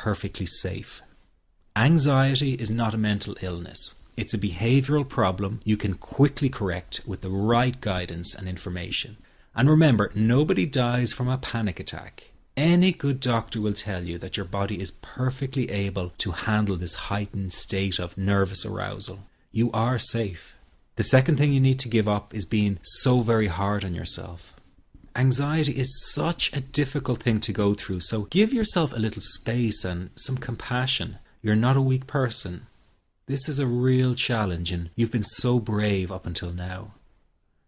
perfectly safe. Anxiety is not a mental illness. It's a behavioral problem you can quickly correct with the right guidance and information. And remember, nobody dies from a panic attack. Any good doctor will tell you that your body is perfectly able to handle this heightened state of nervous arousal. You are safe. The second thing you need to give up is being so very hard on yourself. Anxiety is such a difficult thing to go through, so give yourself a little space and some compassion. You're not a weak person. This is a real challenge, and you've been so brave up until now.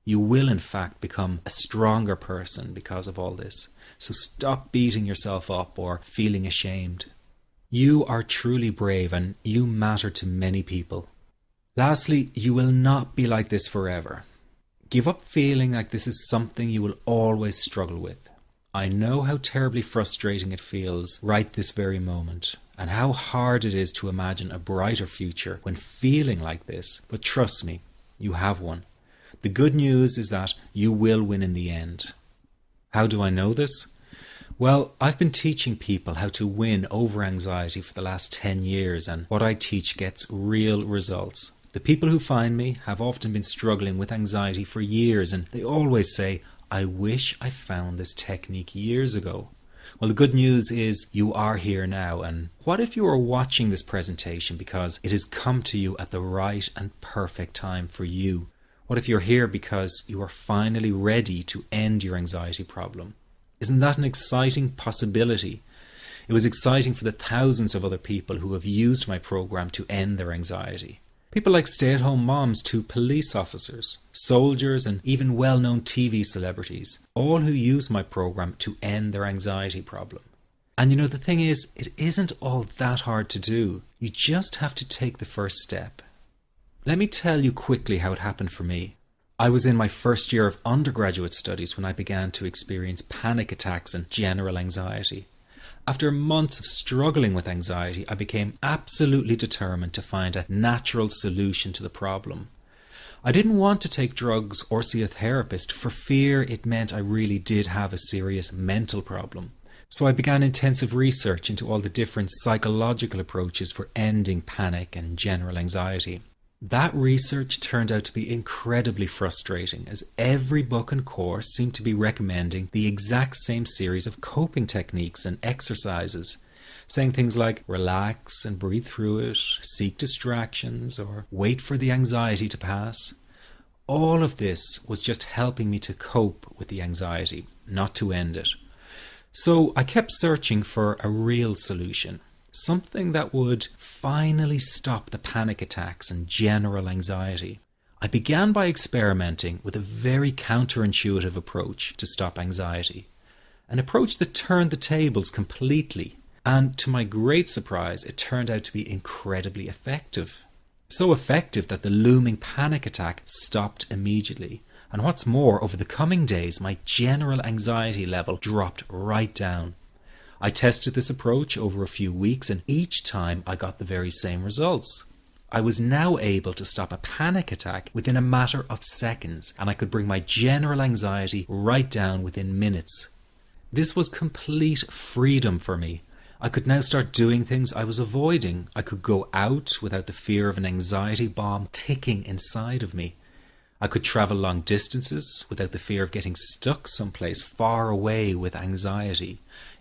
You will in fact become a stronger person because of all this. So stop beating yourself up or feeling ashamed. You are truly brave and you matter to many people. Lastly, you will not be like this forever. Give up feeling like this is something you will always struggle with. I know how terribly frustrating it feels right this very moment, and how hard it is to imagine a brighter future when feeling like this, but trust me, you have one. The good news is that you will win in the end. How do I know this? Well, I've been teaching people how to win over anxiety for the last 10 years, and what I teach gets real results. The people who find me have often been struggling with anxiety for years, and they always say, I wish I found this technique years ago. Well, the good news is you are here now, and what if you are watching this presentation because it has come to you at the right and perfect time for you? What if you're here because you are finally ready to end your anxiety problem? Isn't that an exciting possibility? It was exciting for the thousands of other people who have used my program to end their anxiety. People like stay-at-home moms to police officers, soldiers, and even well-known TV celebrities, all who use my program to end their anxiety problem. And you know, the thing is, it isn't all that hard to do. You just have to take the first step. Let me tell you quickly how it happened for me. I was in my first year of undergraduate studies when I began to experience panic attacks and general anxiety. After months of struggling with anxiety, I became absolutely determined to find a natural solution to the problem. I didn't want to take drugs or see a therapist for fear it meant I really did have a serious mental problem. So I began intensive research into all the different psychological approaches for ending panic and general anxiety. That research turned out to be incredibly frustrating, as every book and course seemed to be recommending the exact same series of coping techniques and exercises, saying things like relax and breathe through it, seek distractions, or wait for the anxiety to pass. All of this was just helping me to cope with the anxiety, not to end it. So I kept searching for a real solution. Something that would finally stop the panic attacks and general anxiety. I began by experimenting with a very counterintuitive approach to stop anxiety. An approach that turned the tables completely, and to my great surprise, it turned out to be incredibly effective. So effective that the looming panic attack stopped immediately. And what's more, over the coming days, my general anxiety level dropped right down. I tested this approach over a few weeks, and each time I got the very same results. I was now able to stop a panic attack within a matter of seconds, and I could bring my general anxiety right down within minutes. This was complete freedom for me. I could now start doing things I was avoiding. I could go out without the fear of an anxiety bomb ticking inside of me. I could travel long distances without the fear of getting stuck someplace far away with anxiety.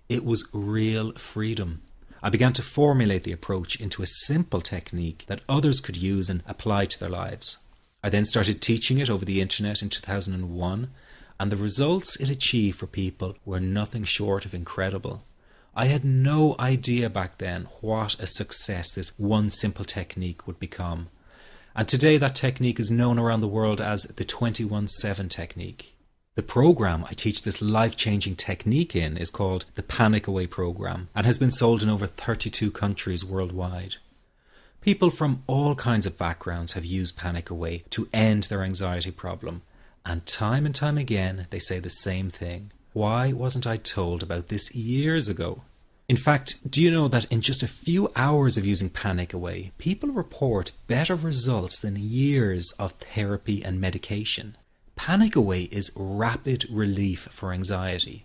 It was real freedom. I began to formulate the approach into a simple technique that others could use and apply to their lives. I then started teaching it over the internet in 2001, and the results it achieved for people were nothing short of incredible. I had no idea back then what a success this one simple technique would become. And today that technique is known around the world as the 21-7 technique. The program I teach this life-changing technique in is called the Panic Away program and has been sold in over 32 countries worldwide. People from all kinds of backgrounds have used Panic Away to end their anxiety problem, and time again they say the same thing. Why wasn't I told about this years ago? In fact, do you know that in just a few hours of using Panic Away, people report better results than years of therapy and medication? Panic Away is rapid relief for anxiety.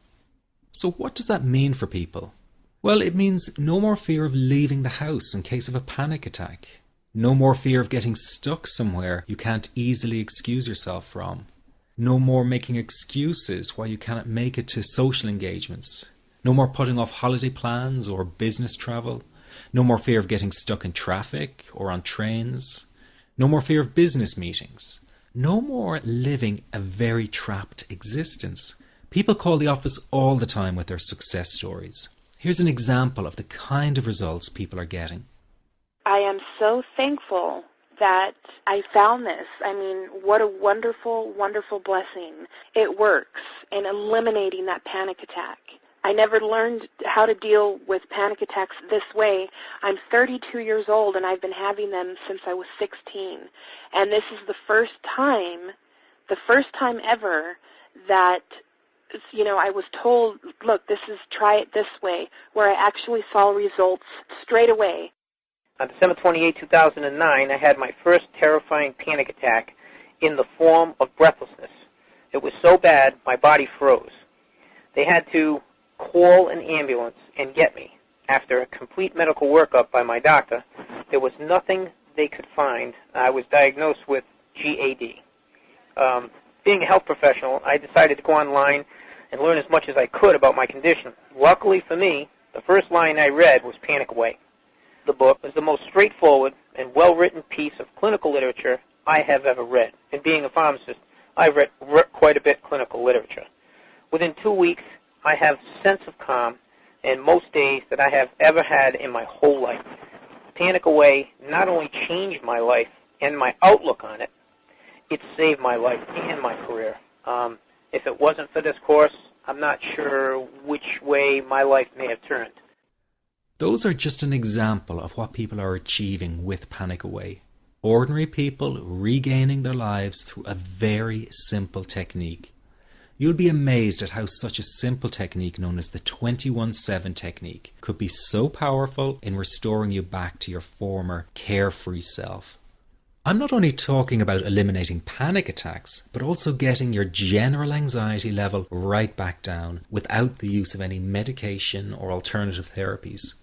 So what does that mean for people? Well, it means no more fear of leaving the house in case of a panic attack. No more fear of getting stuck somewhere you can't easily excuse yourself from. No more making excuses why you cannot make it to social engagements. No more putting off holiday plans or business travel. No more fear of getting stuck in traffic or on trains. No more fear of business meetings. No more living a very trapped existence. People call the office all the time with their success stories. Here's an example of the kind of results people are getting. I am so thankful that I found this. I mean, what a wonderful, wonderful blessing. It works in eliminating that panic attack. I never learned how to deal with panic attacks this way. I'm 32 years old and I've been having them since I was 16. And this is the first time ever that, I was told, look, try it this way, where I actually saw results straight away. On December 28, 2009, I had my first terrifying panic attack in the form of breathlessness. It was so bad, my body froze. They had to call an ambulance and get me. After a complete medical workup by my doctor, there was nothing they could find. I was diagnosed with GAD. Being a health professional, I decided to go online and learn as much as I could about my condition. Luckily for me, the first line I read was Panic Away. The book is the most straightforward and well-written piece of clinical literature I have ever read. And being a pharmacist, I've read quite a bit of clinical literature. Within 2 weeks, I have a sense of calm in most days that I have ever had in my whole life. Panic Away not only changed my life and my outlook on it, it saved my life and my career. If it wasn't for this course, I'm not sure which way my life may have turned. Those are just an example of what people are achieving with Panic Away. Ordinary people regaining their lives through a very simple technique. You'll be amazed at how such a simple technique known as the 21-7 technique could be so powerful in restoring you back to your former carefree self. I'm not only talking about eliminating panic attacks, but also getting your general anxiety level right back down without the use of any medication or alternative therapies.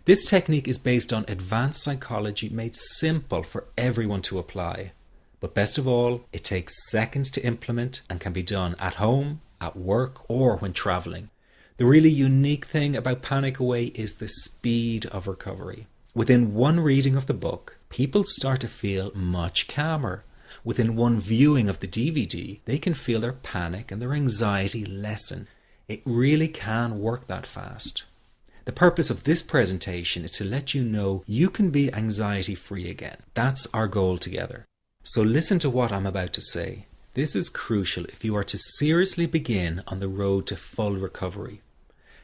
This technique is based on advanced psychology made simple for everyone to apply. But best of all, it takes seconds to implement and can be done at home, at work, or when traveling. The really unique thing about Panic Away is the speed of recovery. Within one reading of the book, people start to feel much calmer. Within one viewing of the DVD, they can feel their panic and their anxiety lessen. It really can work that fast. The purpose of this presentation is to let you know you can be anxiety-free again. That's our goal together. So listen to what I'm about to say. This is crucial if you are to seriously begin on the road to full recovery.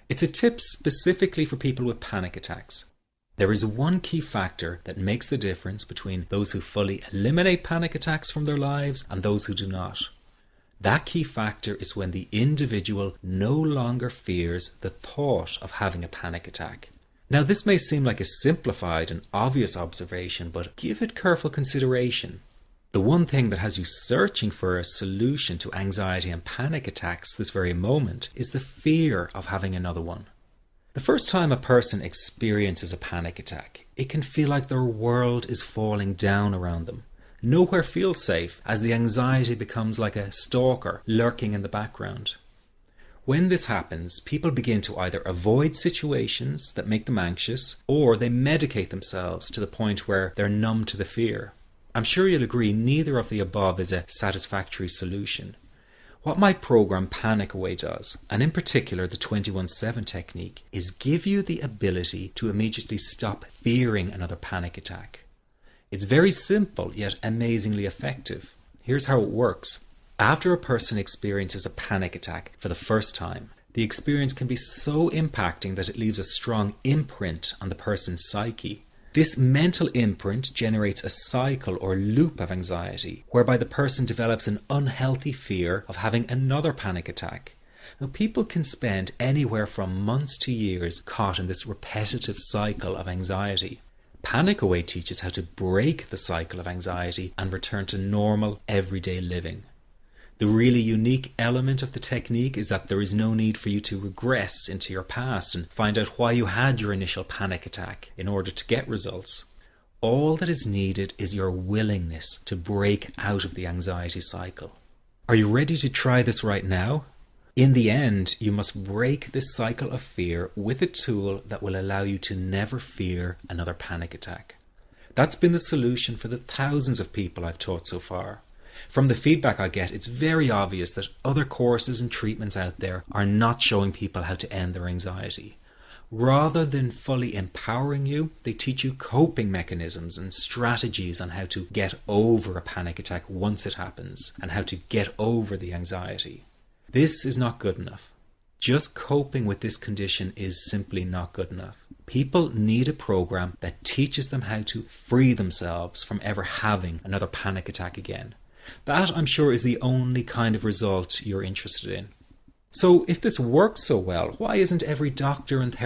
It's a tip specifically for people with panic attacks. There is one key factor that makes the difference between those who fully eliminate panic attacks from their lives and those who do not. That key factor is when the individual no longer fears the thought of having a panic attack. Now, this may seem like a simplified and obvious observation, but give it careful consideration. The one thing that has you searching for a solution to anxiety and panic attacks this very moment is the fear of having another one. The first time a person experiences a panic attack, it can feel like their world is falling down around them. Nowhere feels safe as the anxiety becomes like a stalker lurking in the background. When this happens, people begin to either avoid situations that make them anxious, or they medicate themselves to the point where they're numb to the fear. I'm sure you'll agree neither of the above is a satisfactory solution. What my program Panic Away does, and in particular the 21-7 technique, is give you the ability to immediately stop fearing another panic attack. It's very simple yet amazingly effective. Here's how it works. After a person experiences a panic attack for the first time, the experience can be so impacting that it leaves a strong imprint on the person's psyche. This mental imprint generates a cycle or loop of anxiety, whereby the person develops an unhealthy fear of having another panic attack. Now, people can spend anywhere from months to years caught in this repetitive cycle of anxiety. Panic Away teaches how to break the cycle of anxiety and return to normal, everyday living. The really unique element of the technique is that there is no need for you to regress into your past and find out why you had your initial panic attack in order to get results. All that is needed is your willingness to break out of the anxiety cycle. Are you ready to try this right now? In the end, you must break this cycle of fear with a tool that will allow you to never fear another panic attack. That's been the solution for the thousands of people I've taught so far. From the feedback I get, it's very obvious that other courses and treatments out there are not showing people how to end their anxiety. Rather than fully empowering you, they teach you coping mechanisms and strategies on how to get over a panic attack once it happens and how to get over the anxiety. This is not good enough. Just coping with this condition is simply not good enough. People need a program that teaches them how to free themselves from ever having another panic attack again. That, I'm sure, is the only kind of result you're interested in. So if this works so well, why isn't every doctor and therapist